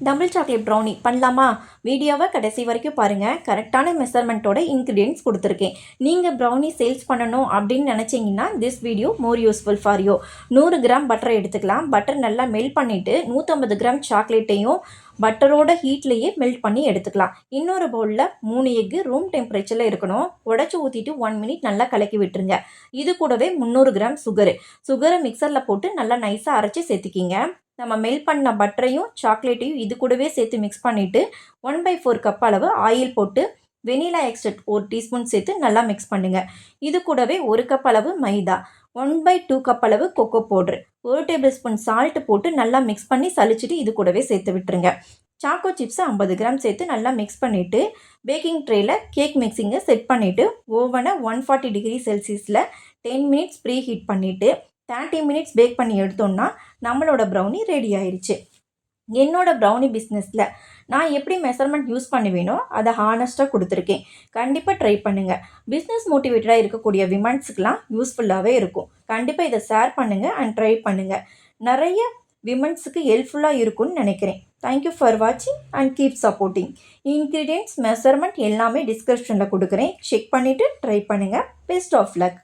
Double chocolate brownie பண்ணலாமா? வீடியோவை கடைசி வரைக்கும் பாருங்கள். கரெக்டான மெஷர்மெண்ட்டோட இன்க்ரீடியன்ட்ஸ் கொடுத்துருக்கேன். நீங்கள் ப்ரௌனி சேல்ஸ் பண்ணணும் அப்படின்னு நினச்சிங்கன்னா this video more useful for you. 100 gram பட்டரை எடுத்துக்கலாம். பட்டர் நல்லா மெல்ட் பண்ணிவிட்டு 150 கிராம் சாக்லேட்டையும் பட்டரோட ஹீட்லேயே மெல்ட் பண்ணி எடுத்துக்கலாம். இன்னொரு பவுலில் 3 எக்கு ரூம் டெம்பரேச்சரில் இருக்கணும். உடச்சி ஊற்றிட்டு 1 மினிட் நல்லா கலக்கி விட்டுருங்க. இது கூடவே 300 கிராம் சுகரை மிக்சரில் போட்டு நல்லா நைஸாக அரைச்சி சேர்த்துக்கிங்க. நம்ம மெல்ட் பண்ண பட்டரையும் சாக்லேட்டையும் இது கூடவே சேர்த்து மிக்ஸ் பண்ணிவிட்டு 1/4 கப் அளவு ஆயில் போட்டு வெனிலா எக்ஸ்ட்ரக்ட் 1 டீஸ்பூன் சேர்த்து நல்லா மிக்ஸ் பண்ணுங்கள். இது கூடவே 1 கப் அளவு மைதா, 1/2 கப் அளவு kho kho powder, 1 table spoon salt போட்டு நல்லா மிக்ஸ் பண்ணி சலிச்சிட்டு இது கூடவே சேர்த்து விட்டுருங்க. சாக்கோ சிப்ஸ் 50 கிராம் சேர்த்து நல்லா மிக்ஸ் பண்ணிவிட்டு பேக்கிங் ட்ரேயில் கேக் மிக்ஸிங்கை செட் பண்ணிவிட்டு ஓவனை 140 டிகிரி செல்சியஸில் 10 மினிட்ஸ் ப்ரீ ஹீட் பண்ணிவிட்டு 30 மினிட்ஸ் பேக் பண்ணி எடுத்தோம்னா நம்மளோட ப்ரௌனி ரெடி ஆயிடுச்சு. என்னோட ப்ரௌனி பிஸ்னஸில் நான் எப்படி மெஷர்மெண்ட் யூஸ் பண்ணுவேனோ அதை ஹானஸ்ட்டாக கொடுத்துருக்கேன். கண்டிப்பாக ட்ரை பண்ணுங்கள். பிஸ்னஸ் மோட்டிவேட்டடாக இருக்கக்கூடிய விமன்ஸுக்கெலாம் யூஸ்ஃபுல்லாகவே இருக்கும். கண்டிப்பாக இதை ஷேர் பண்ணுங்கள் அண்ட் ட்ரை பண்ணுங்கள். நிறைய விமன்ஸுக்கு ஹெல்ப்ஃபுல்லாக இருக்கும்னு நினைக்கிறேன். தேங்க்யூ ஃபார் வாட்சிங் and keep supporting. Ingredients measurement எல்லாமே டிஸ்கிரிப்ஷனில் கொடுக்குறேன். செக் பண்ணிவிட்டு ட்ரை பண்ணுங்கள். Best of luck.